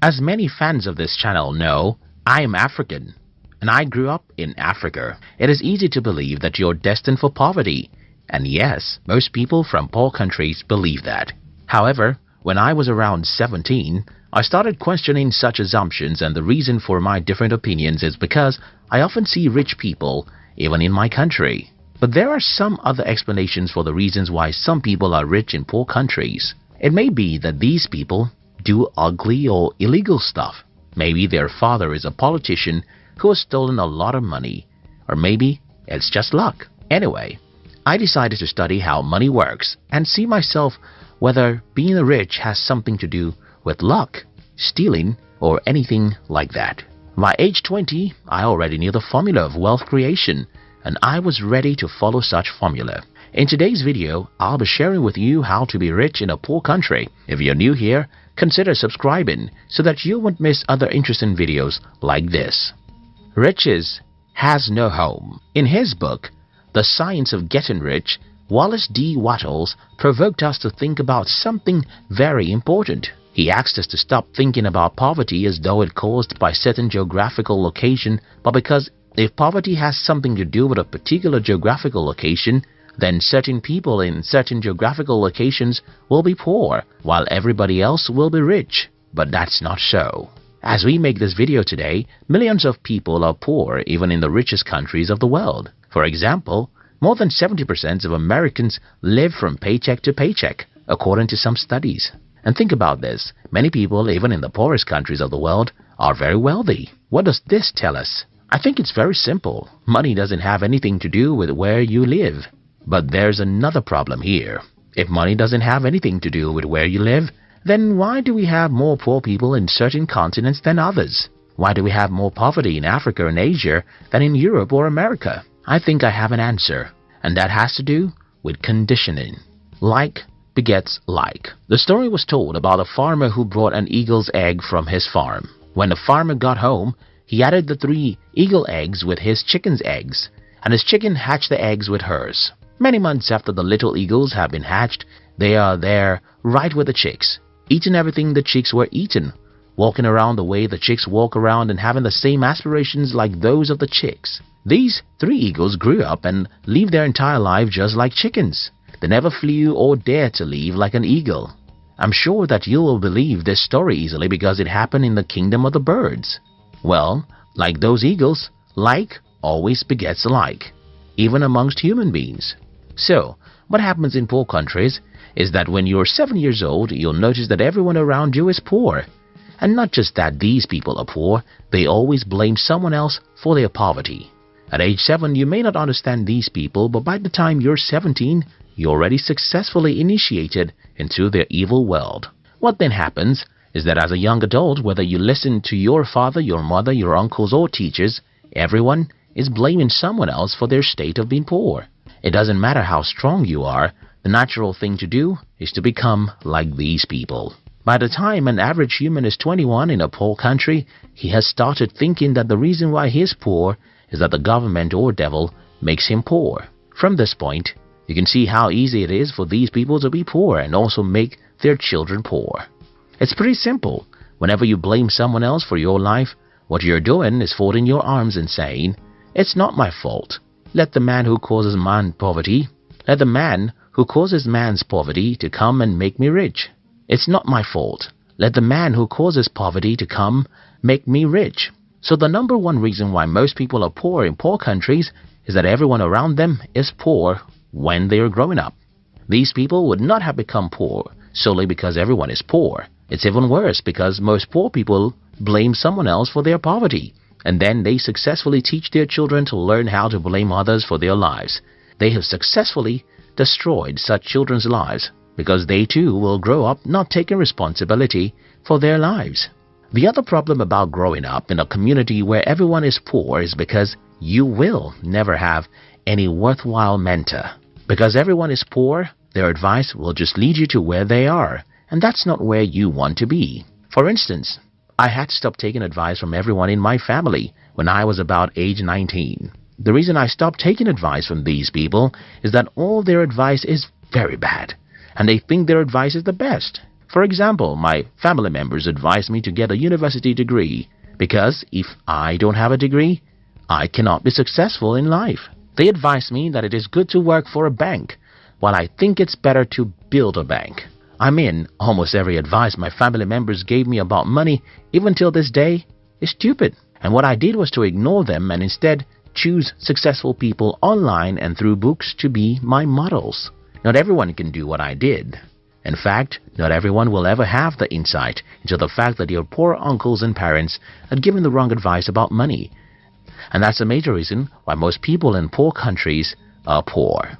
As many fans of this channel know, I am African, and I grew up in Africa. It is easy to believe that you're destined for poverty, and yes, most people from poor countries believe that. However, when I was around 17, I started questioning such assumptions, and the reason for my different opinions is because I often see rich people even in my country. But there are some other explanations for the reasons why some people are rich in poor countries. It may be that these people do ugly or illegal stuff. Maybe their father is a politician who has stolen a lot of money. Or maybe it's just luck. Anyway, I decided to study how money works and see myself whether being rich has something to do with luck, stealing, or anything like that. By age 20, I already knew the formula of wealth creation, and I was ready to follow such formula. In today's video, I'll be sharing with you how to be rich in a poor country. If you're new here, consider subscribing so that you won't miss other interesting videos like this. Riches has no home. In his book, The Science of Getting Rich, Wallace D. Wattles provoked us to think about something very important. He asked us to stop thinking about poverty as though it caused by certain geographical location, but because if poverty has something to do with a particular geographical location, then certain people in certain geographical locations will be poor, while everybody else will be rich. But that's not so. As we make this video today, millions of people are poor even in the richest countries of the world. For example, more than 70% of Americans live from paycheck to paycheck, according to some studies. And think about this, many people even in the poorest countries of the world are very wealthy. What does this tell us? I think it's very simple. Money doesn't have anything to do with where you live. But there's another problem here. If money doesn't have anything to do with where you live, then why do we have more poor people in certain continents than others? Why do we have more poverty in Africa and Asia than in Europe or America? I think I have an answer, and that has to do with conditioning. Like begets like. The story was told about a farmer who brought an eagle's egg from his farm. When the farmer got home, he added the 3 eagle eggs with his chicken's eggs, and his chicken hatched the eggs with hers. Many months after the little eagles have been hatched, they are there right with the chicks, eating everything the chicks were eating, walking around the way the chicks walk around and having the same aspirations like those of the chicks. These 3 eagles grew up and lived their entire life just like chickens. They never flew or dared to leave like an eagle. I'm sure that you will believe this story easily because it happened in the kingdom of the birds. Well, like those eagles, like always begets like, even amongst human beings. So, what happens in poor countries is that when you're 7 years old, you'll notice that everyone around you is poor. And not just that these people are poor, they always blame someone else for their poverty. At age 7, you may not understand these people, but by the time you're 17, you're already successfully initiated into their evil world. What then happens is that as a young adult, whether you listen to your father, your mother, your uncles or teachers, everyone is blaming someone else for their state of being poor. It doesn't matter how strong you are, the natural thing to do is to become like these people. By the time an average human is 21 in a poor country, he has started thinking that the reason why he is poor is that the government or devil makes him poor. From this point, you can see how easy it is for these people to be poor and also make their children poor. It's pretty simple. Whenever you blame someone else for your life, what you're doing is folding your arms and saying, "It's not my fault. Let the man who causes man's poverty to come and make me rich. It's not my fault. Let the man who causes poverty to come make me rich." So the number one reason why most people are poor in poor countries is that everyone around them is poor when they are growing up. These people would not have become poor solely because everyone is poor. It's even worse because most poor people blame someone else for their poverty, and then they successfully teach their children to learn how to blame others for their lives. They have successfully destroyed such children's lives because they too will grow up not taking responsibility for their lives. The other problem about growing up in a community where everyone is poor is because you will never have any worthwhile mentor. Because everyone is poor, their advice will just lead you to where they are, and that's not where you want to be. For instance, I had to stop taking advice from everyone in my family when I was about age 19. The reason I stopped taking advice from these people is that all their advice is very bad, and they think their advice is the best. For example, my family members advise me to get a university degree because if I don't have a degree, I cannot be successful in life. They advise me that it is good to work for a bank, while I think it's better to build a bank. I mean, almost every advice my family members gave me about money, even till this day, is stupid. And what I did was to ignore them and instead choose successful people online and through books to be my models. Not everyone can do what I did. In fact, not everyone will ever have the insight into the fact that your poor uncles and parents had given the wrong advice about money. And that's a major reason why most people in poor countries are poor.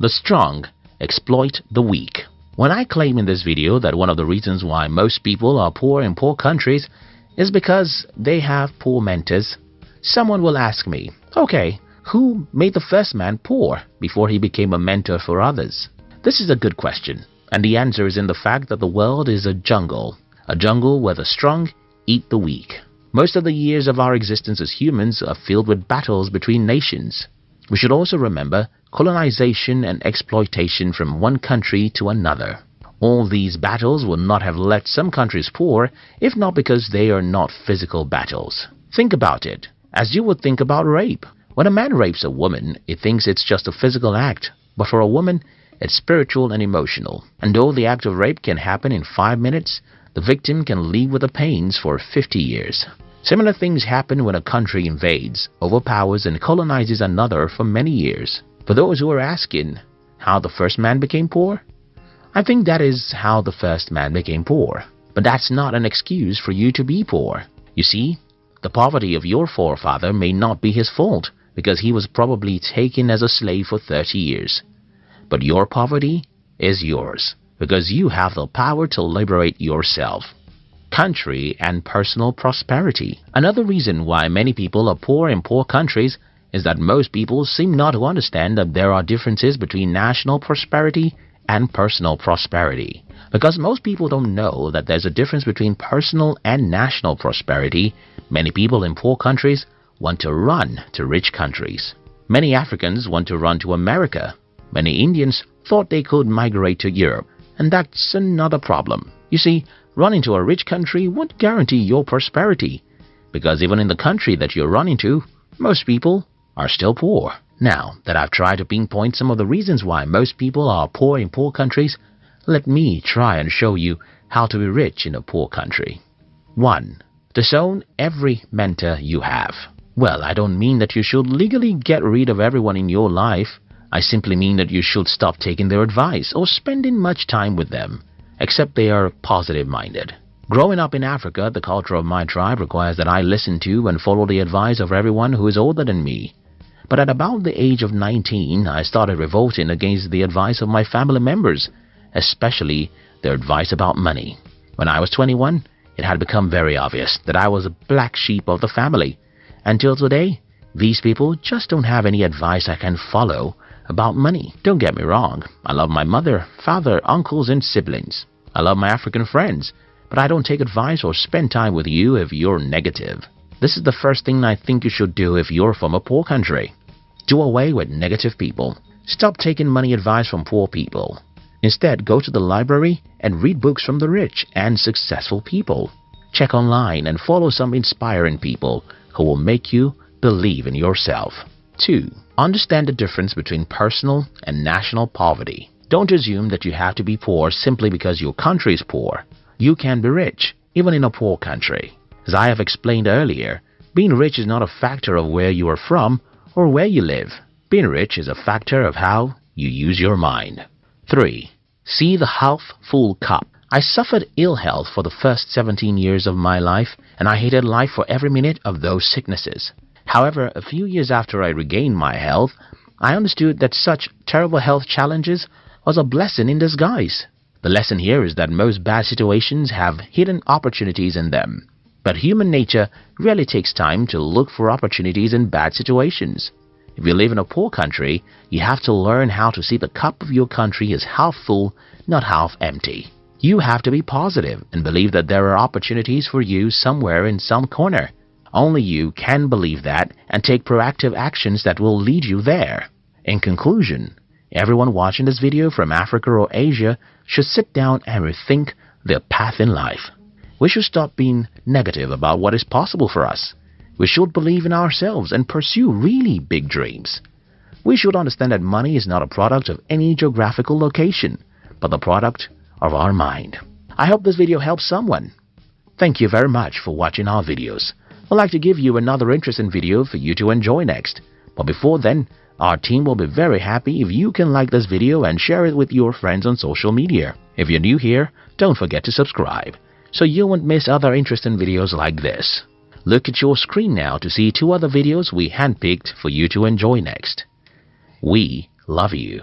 The strong exploit the weak. When I claim in this video that one of the reasons why most people are poor in poor countries is because they have poor mentors, someone will ask me, okay, who made the first man poor before he became a mentor for others? This is a good question, and the answer is in the fact that the world is a jungle where the strong eat the weak. Most of the years of our existence as humans are filled with battles between nations. We should also remember colonization and exploitation from one country to another. All these battles would not have left some countries poor if not because they are not physical battles. Think about it, as you would think about rape. When a man rapes a woman, he thinks it's just a physical act, but for a woman, it's spiritual and emotional. And though the act of rape can happen in 5 minutes, the victim can live with the pains for 50 years. Similar things happen when a country invades, overpowers and colonizes another for many years. For those who are asking how the first man became poor, I think that is how the first man became poor. But that's not an excuse for you to be poor. You see, the poverty of your forefather may not be his fault because he was probably taken as a slave for 30 years. But your poverty is yours because you have the power to liberate yourself. Country and personal prosperity. Another reason why many people are poor in poor countries is that most people seem not to understand that there are differences between national prosperity and personal prosperity. Because most people don't know that there's a difference between personal and national prosperity, many people in poor countries want to run to rich countries. Many Africans want to run to America. Many Indians thought they could migrate to Europe. And that's another problem. You see, running to a rich country won't guarantee your prosperity. Because even in the country that you're running to, most people are still poor. Now that I've tried to pinpoint some of the reasons why most people are poor in poor countries, let me try and show you how to be rich in a poor country. 1. Disown every mentor you have. Well, I don't mean that you should legally get rid of everyone in your life. I simply mean that you should stop taking their advice or spending much time with them, except they are positive-minded. Growing up in Africa, the culture of my tribe requires that I listen to and follow the advice of everyone who is older than me. But at about the age of 19, I started revolting against the advice of my family members, especially their advice about money. When I was 21, it had become very obvious that I was a black sheep of the family. Until today, these people just don't have any advice I can follow about money. Don't get me wrong, I love my mother, father, uncles and siblings. I love my African friends, but I don't take advice or spend time with you if you're negative. This is the first thing I think you should do if you're from a poor country. Do away with negative people. Stop taking money advice from poor people. Instead, go to the library and read books from the rich and successful people. Check online and follow some inspiring people who will make you believe in yourself. 2. Understand the difference between personal and national poverty. Don't assume that you have to be poor simply because your country is poor. You can be rich, even in a poor country. As I have explained earlier, being rich is not a factor of where you are from or where you live. Being rich is a factor of how you use your mind. 3. See the half-full cup. I suffered ill health for the first 17 years of my life, and I hated life for every minute of those sicknesses. However, a few years after I regained my health, I understood that such terrible health challenges was a blessing in disguise. The lesson here is that most bad situations have hidden opportunities in them. But human nature really takes time to look for opportunities in bad situations. If you live in a poor country, you have to learn how to see the cup of your country as half full, not half empty. You have to be positive and believe that there are opportunities for you somewhere in some corner. Only you can believe that and take proactive actions that will lead you there. In conclusion, everyone watching this video from Africa or Asia should sit down and rethink their path in life. We should stop being negative about what is possible for us. We should believe in ourselves and pursue really big dreams. We should understand that money is not a product of any geographical location, but the product of our mind. I hope this video helps someone. Thank you very much for watching our videos. I'd like to give you another interesting video for you to enjoy next. But before then, our team will be very happy if you can like this video and share it with your friends on social media. If you're new here, don't forget to subscribe, so you won't miss other interesting videos like this. Look at your screen now to see 2 other videos we handpicked for you to enjoy next. We love you.